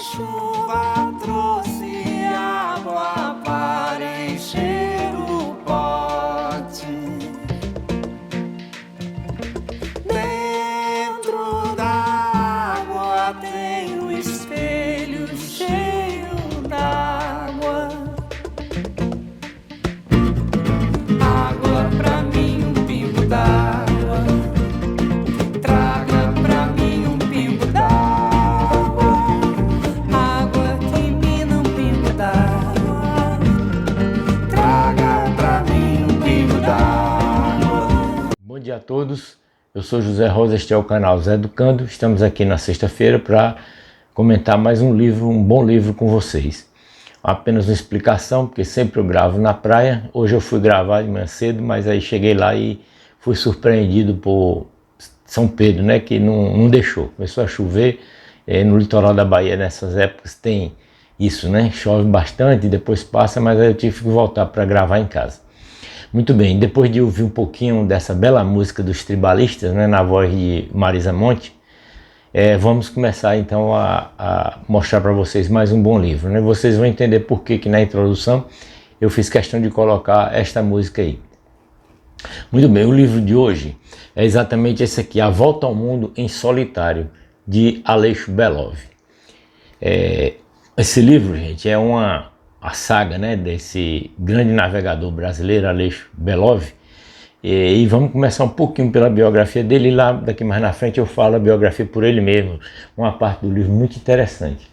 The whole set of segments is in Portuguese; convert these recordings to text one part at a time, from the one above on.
chuva trouxe água para encher o pote. Dentro da água tem um espelho cheio d'água. Água pra mim, um pingo d'água. Traga pra mim um pingo d'água. Água que mina um pingo d'água. Traga pra mim um pingo d'água. Bom dia a todos, eu sou José Rosa, este é o canal Zé Educando. Estamos aqui na sexta-feira para comentar mais um livro, um bom livro com vocês. Apenas uma explicação, porque sempre eu gravo na praia. Hoje eu fui gravar de manhã cedo, mas aí cheguei lá e fui surpreendido por São Pedro, né, que não deixou. Começou a chover, no litoral da Bahia nessas épocas tem isso, né, chove bastante, depois passa, mas aí eu tive que voltar para gravar em casa. Muito bem, depois de ouvir um pouquinho dessa bela música dos Tribalistas, né, na voz de Marisa Monte, vamos começar então a mostrar para vocês mais um bom livro, né? Vocês vão entender por que na introdução eu fiz questão de colocar esta música aí. Muito bem, o livro de hoje é exatamente esse aqui, A Volta ao Mundo em Solitário, de Aleixo Belov. Esse livro, gente, é a saga, né, desse grande navegador brasileiro, Aleixo Belov. E vamos começar um pouquinho pela biografia dele, e lá daqui mais na frente eu falo a biografia por ele mesmo, uma parte do livro muito interessante.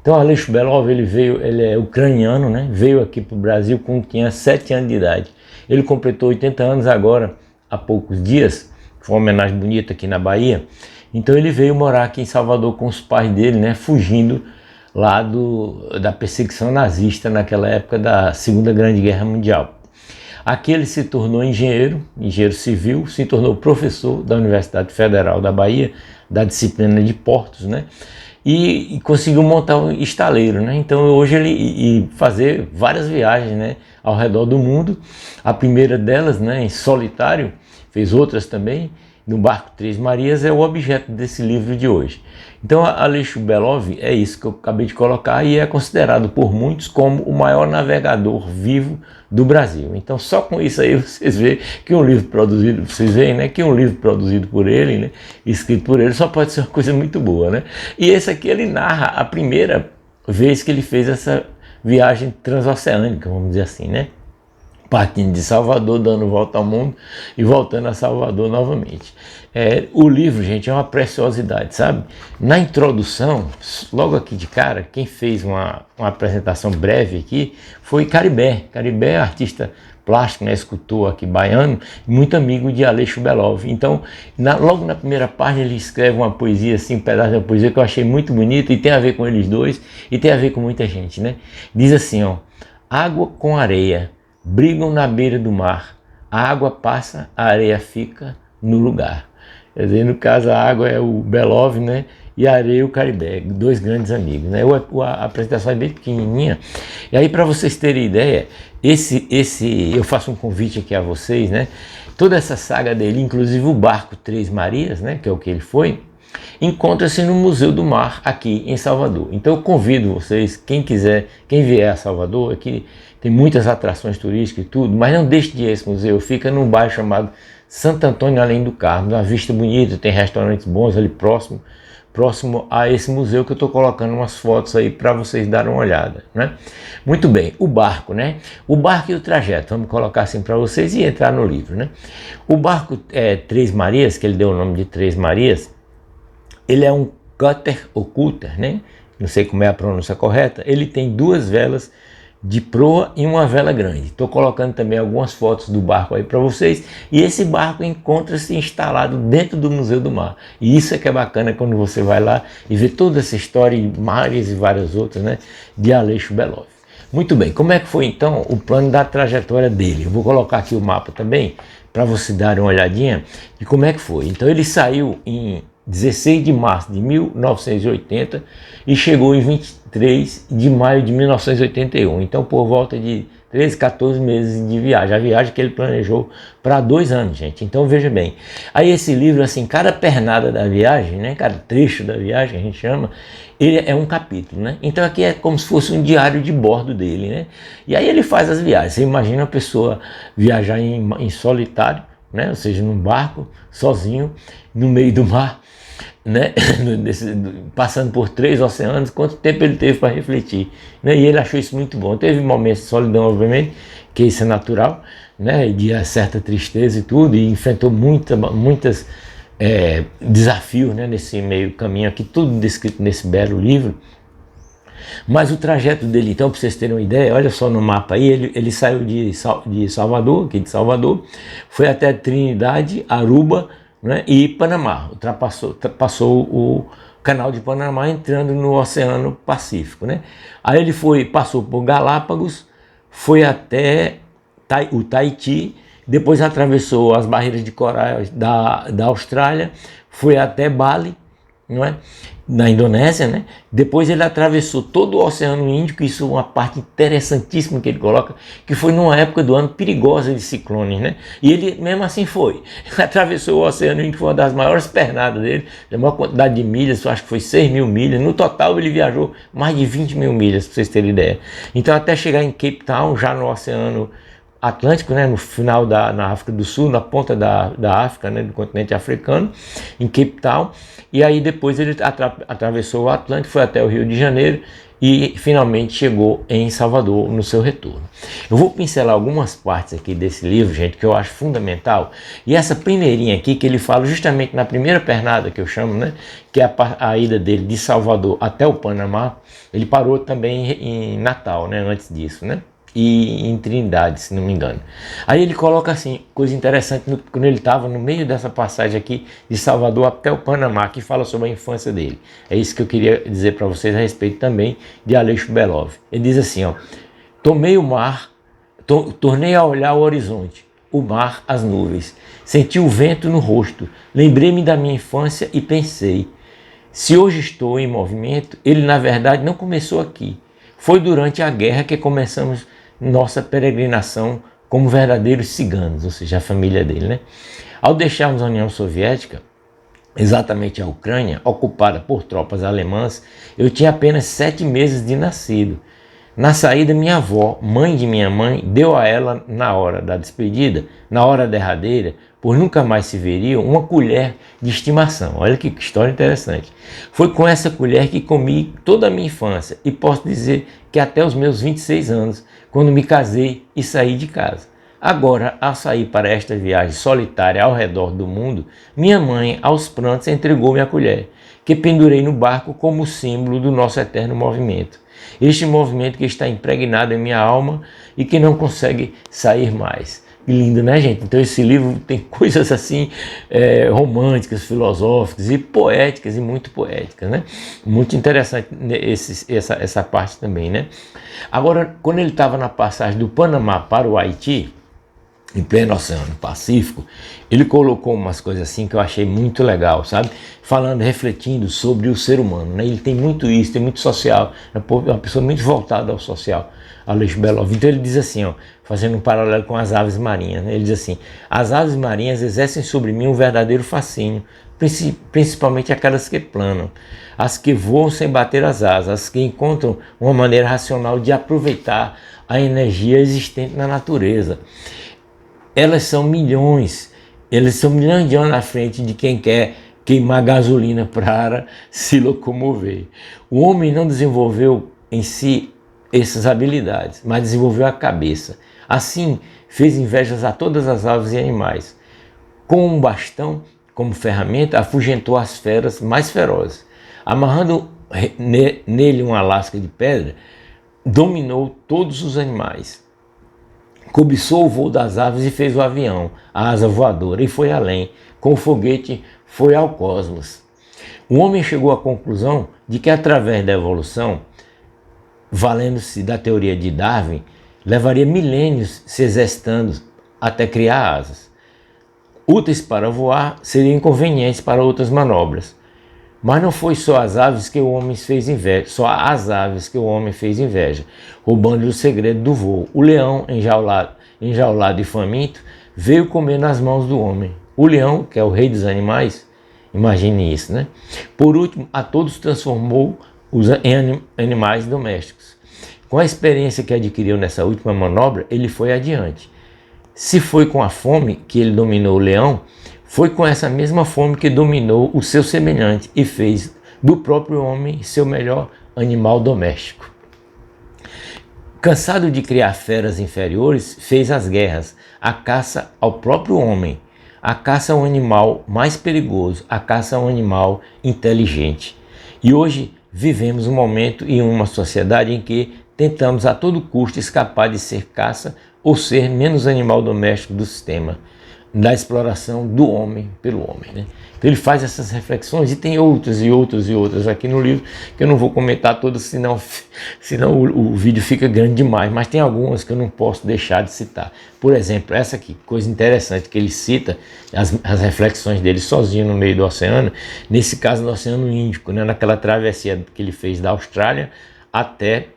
Então Aleixo Belov, ele é ucraniano, né? Veio aqui para o Brasil quando tinha 7 anos de idade. Ele completou 80 anos agora, há poucos dias, foi uma homenagem bonita aqui na Bahia. Então ele veio morar aqui em Salvador com os pais dele, né? Fugindo lá da perseguição nazista naquela época da Segunda Grande Guerra Mundial. Aqui ele se tornou engenheiro civil, se tornou professor da Universidade Federal da Bahia, da disciplina de portos, né? E conseguiu montar um estaleiro, né? Então hoje ele fazer várias viagens, né, ao redor do mundo. A primeira delas, né, em solitário, fez outras também, no barco Três Marias, é o objeto desse livro de hoje. Então Aleixo Belov é isso que eu acabei de colocar e é considerado por muitos como o maior navegador vivo do Brasil. Então só com isso aí vocês veem que um livro produzido, que um livro produzido por ele, né, escrito por ele, só pode ser uma coisa muito boa, né? E esse aqui ele narra a primeira vez que ele fez essa viagem transoceânica, vamos dizer assim, né? Partindo de Salvador, dando volta ao mundo e voltando a Salvador novamente. O livro, gente, é uma preciosidade, sabe? Na introdução, logo aqui de cara, quem fez uma apresentação breve aqui foi Caribé. Caribé é artista plástico, né, escultor aqui baiano, muito amigo de Aleixo Belov. Então, logo na primeira página ele escreve uma poesia, assim, um pedaço da poesia que eu achei muito bonito e tem a ver com eles dois e tem a ver com muita gente, né? Diz assim, ó: água com areia brigam na beira do mar, a água passa, a areia fica no lugar. Quer dizer, no caso a água é o Belov, né, e a areia o Caribé, dois grandes amigos, né? A apresentação é bem pequenininha. E aí, para vocês terem ideia, eu faço um convite aqui a vocês, né? Toda essa saga dele, inclusive o barco Três Marias, né, que é o que ele foi, encontra-se no Museu do Mar aqui em Salvador. Então eu convido vocês, quem quiser, quem vier a Salvador, aqui tem muitas atrações turísticas e tudo, mas não deixe de ir a esse museu. Fica num bairro chamado Santo Antônio Além do Carmo, uma vista bonita, tem restaurantes bons ali próximo a esse museu, que eu estou colocando umas fotos aí para vocês darem uma olhada, né? Muito bem, o barco, né? O barco e o trajeto, vamos colocar assim para vocês e entrar no livro, né? O barco Três Marias, que ele deu o nome de Três Marias, ele é um cutter ou cutter, né? Não sei como é a pronúncia correta. Ele tem 2 velas de proa e uma vela grande. Estou colocando também algumas fotos do barco aí para vocês. E esse barco encontra-se instalado dentro do Museu do Mar. E isso é que é bacana quando você vai lá e vê toda essa história e várias e várias outras, né, de Aleixo Belov. Muito bem, como é que foi então o plano da trajetória dele? Eu vou colocar aqui o mapa também para você dar uma olhadinha de como é que foi. Então ele saiu em 16 de março de 1980 e chegou em 23 de maio de 1981. Então, por volta de 13, 14 meses de viagem. A viagem que ele planejou para 2 anos, gente. Então veja bem. Aí esse livro, assim, cada pernada da viagem, né, cada trecho da viagem, a gente chama, ele é um capítulo, né? Então aqui é como se fosse um diário de bordo dele, né? E aí ele faz as viagens. Você imagina a pessoa viajar em solitário, né? Ou seja, num barco, sozinho, no meio do mar, né? Passando por 3 oceanos, quanto tempo ele teve para refletir, né? E ele achou isso muito bom. Teve momentos de solidão, obviamente, que isso é natural, né? De certa tristeza e tudo, e enfrentou muitas desafios, né? Nesse meio caminho aqui, tudo descrito nesse belo livro. Mas o trajeto dele, então, para vocês terem uma ideia, olha só no mapa aí, ele saiu de Salvador, aqui de Salvador, foi até Trinidade, Aruba, né, e Panamá, passou o canal de Panamá entrando no Oceano Pacífico, né? Aí ele passou por Galápagos, foi até o Tahiti, depois atravessou as barreiras de corais da Austrália, foi até Bali, não é? Na Indonésia, né? Depois ele atravessou todo o Oceano Índico, isso é uma parte interessantíssima que ele coloca, que foi numa época do ano perigosa de ciclones, né? E ele mesmo assim foi, atravessou o Oceano Índico, foi uma das maiores pernadas dele, a maior quantidade de milhas, acho que foi 6.000 milhas, no total ele viajou mais de 20.000 milhas, para vocês terem ideia. Então até chegar em Cape Town, já no Oceano Atlântico, né, no final na África do Sul, na ponta da África, né, do continente africano, em Cape Town, e aí depois ele atravessou o Atlântico, foi até o Rio de Janeiro e finalmente chegou em Salvador no seu retorno. Eu vou pincelar algumas partes aqui desse livro, gente, que eu acho fundamental, e essa primeirinha aqui que ele fala justamente na primeira pernada que eu chamo, né, que é a ida dele de Salvador até o Panamá. Ele parou também em Natal, né, antes disso, né? E em Trindade, se não me engano. Aí ele coloca assim, coisa interessante, quando ele estava no meio dessa passagem aqui de Salvador até o Panamá, que fala sobre a infância dele. É isso que eu queria dizer para vocês a respeito também de Aleixo Belov. Ele diz assim, ó: tomei o mar, tornei a olhar o horizonte, o mar, as nuvens, senti o vento no rosto, lembrei-me da minha infância e pensei, se hoje estou em movimento, ele na verdade não começou aqui. Foi durante a guerra que começamos nossa peregrinação como verdadeiros ciganos, ou seja, a família dele, né? Ao deixarmos a União Soviética, exatamente a Ucrânia, ocupada por tropas alemãs, eu tinha apenas 7 meses de nascido. Na saída, minha avó, mãe de minha mãe, deu a ela, na hora da despedida, na hora derradeira, por nunca mais se veriam, uma colher de estimação. Olha que história interessante. Foi com essa colher que comi toda a minha infância e posso dizer que até os meus 26 anos, quando me casei e saí de casa. Agora, ao sair para esta viagem solitária ao redor do mundo, minha mãe, aos prantos, entregou-me a colher, que pendurei no barco como símbolo do nosso eterno movimento. Este movimento que está impregnado em minha alma e que não consegue sair mais. Que lindo, né, gente? Então esse livro tem coisas assim românticas, filosóficas e poéticas, e muito poéticas, né? Muito interessante essa parte também, né? Agora, quando ele estava na passagem do Panamá para o Haiti, em pleno Oceano Pacífico, ele colocou umas coisas assim que eu achei muito legal, sabe? Falando, refletindo sobre o ser humano, né? Ele tem muito isso, tem muito social, é uma pessoa muito voltada ao social, Aleixo Belov. Então ele diz assim, ó, fazendo um paralelo com as aves marinhas, né? Ele diz assim: as aves marinhas exercem sobre mim um verdadeiro fascínio, principalmente aquelas que planam, as que voam sem bater as asas, as que encontram uma maneira racional de aproveitar a energia existente na natureza. Elas são milhões de anos à frente de quem quer queimar gasolina para se locomover. O homem não desenvolveu em si essas habilidades, mas desenvolveu a cabeça. Assim, fez invejas a todas as aves e animais. Com um bastão como ferramenta, afugentou as feras mais ferozes. Amarrando nele uma lasca de pedra, dominou todos os animais. Cobiçou o voo das aves e fez o avião, a asa voadora, e foi além. Com o foguete, foi ao cosmos. O homem chegou à conclusão de que, através da evolução, valendo-se da teoria de Darwin, levaria milênios se exercitando até criar asas. Úteis para voar, seriam inconvenientes para outras manobras. Mas não foi só as aves que o homem fez inveja, só as aves que o homem fez inveja, roubando-lhe o segredo do voo. O leão, enjaulado e faminto, veio comer nas mãos do homem. O leão, que é o rei dos animais, imagine isso, né? Por último, a todos transformou em animais domésticos. Com a experiência que adquiriu nessa última manobra, ele foi adiante. Se foi com a fome que ele dominou o leão, foi com essa mesma fome que dominou o seu semelhante e fez do próprio homem seu melhor animal doméstico. Cansado de criar feras inferiores, fez as guerras, a caça ao próprio homem. A caça é um animal mais perigoso, a caça é um animal inteligente. E hoje vivemos um momento e uma sociedade em que tentamos a todo custo escapar de ser caça ou ser menos animal doméstico do sistema, da exploração do homem pelo homem, né? Então ele faz essas reflexões e tem outras e outras e outras aqui no livro que eu não vou comentar todas, senão o vídeo fica grande demais, mas tem algumas que eu não posso deixar de citar. Por exemplo, essa aqui, coisa interessante que ele cita, as reflexões dele sozinho no meio do oceano, nesse caso no Oceano Índico, né? Naquela travessia que ele fez da Austrália até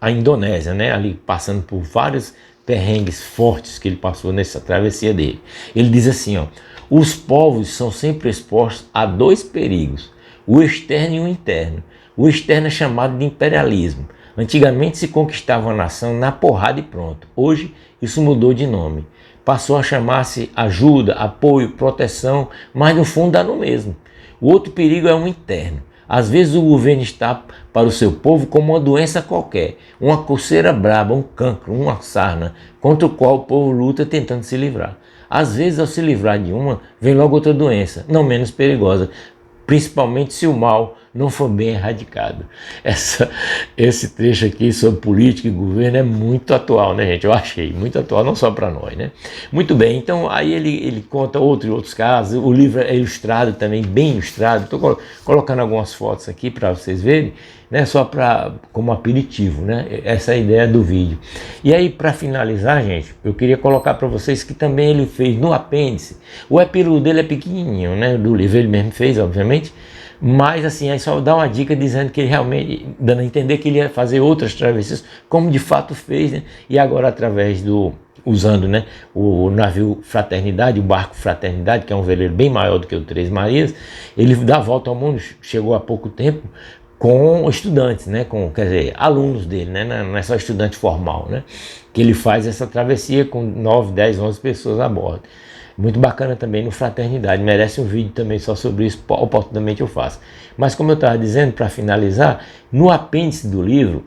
a Indonésia, né? Ali passando por vários perrengues fortes que ele passou nessa travessia dele. Ele diz assim, ó: os povos são sempre expostos a dois perigos, o externo e o interno. O externo é chamado de imperialismo. Antigamente se conquistava uma nação na porrada e pronto. Hoje isso mudou de nome. Passou a chamar-se ajuda, apoio, proteção, mas no fundo dá no mesmo. O outro perigo é o interno. Às vezes o governo está para o seu povo como uma doença qualquer, uma coceira braba, um cancro, uma sarna, contra o qual o povo luta tentando se livrar. Às vezes, ao se livrar de uma, vem logo outra doença, não menos perigosa, principalmente se o mal não for bem erradicado. Esse trecho aqui sobre política e governo é muito atual, né, gente? Eu achei muito atual, não só para nós, né? Muito bem, então aí ele conta outros casos. O livro é ilustrado também, bem ilustrado. Estou colocando algumas fotos aqui para vocês verem, né? Só como aperitivo, né? Essa é a ideia do vídeo. E aí, para finalizar, gente, eu queria colocar para vocês que também ele fez no apêndice. O epílogo dele é pequenininho, né? Do livro ele mesmo fez, obviamente. Mas assim, aí só dá uma dica dizendo que ele realmente, dando a entender que ele ia fazer outras travessias, como de fato fez, né? E agora através usando, né, o navio Fraternidade, o barco Fraternidade, que é um veleiro bem maior do que o Três Marias, ele dá a volta ao mundo, chegou há pouco tempo, com estudantes, né, quer dizer, alunos dele, né, não é só estudante formal, né, que ele faz essa travessia com 9, 10, 11 pessoas a bordo. Muito bacana também no Fraternidade, merece um vídeo também só sobre isso, oportunamente eu faço. Mas como eu estava dizendo, para finalizar, no apêndice do livro,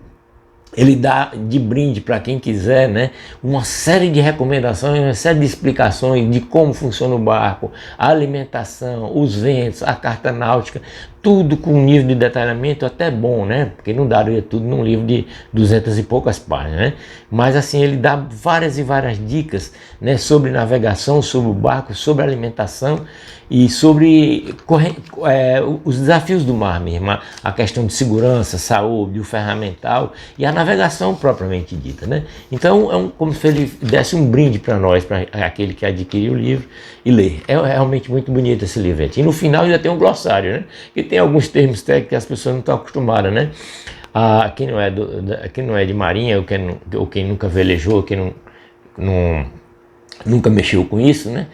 ele dá de brinde para quem quiser, né, uma série de recomendações, uma série de explicações de como funciona o barco, a alimentação, os ventos, a carta náutica, tudo com um nível de detalhamento até bom, né? Porque não daria tudo num livro de 200 e poucas páginas, né? Mas assim, ele dá várias e várias dicas, né, sobre navegação, sobre o barco, sobre alimentação e sobre os desafios do mar mesmo, a questão de segurança, saúde, o ferramental e a navegação propriamente dita, né? Então, como se ele desse um brinde para nós, para aquele que adquirir o livro e ler. É realmente muito bonito esse livro. E no final ainda tem um glossário, né? Que tem alguns termos técnicos que as pessoas não estão acostumadas, né? Quem não é de marinha, ou quem nunca velejou, quem nunca mexeu com isso, né?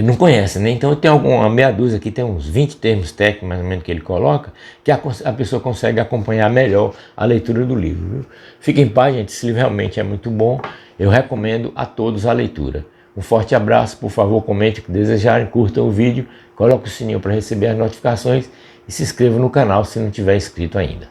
Não conhece, né? Então tem uma meia dúzia aqui, tem uns 20 termos técnicos mais ou menos que ele coloca, que a pessoa consegue acompanhar melhor a leitura do livro, viu? Fique em paz, gente, esse livro realmente é muito bom, eu recomendo a todos a leitura. Um forte abraço, por favor, comente o que desejarem, curtam o vídeo, coloque o sininho para receber as notificações e se inscreva no canal se não tiver inscrito ainda.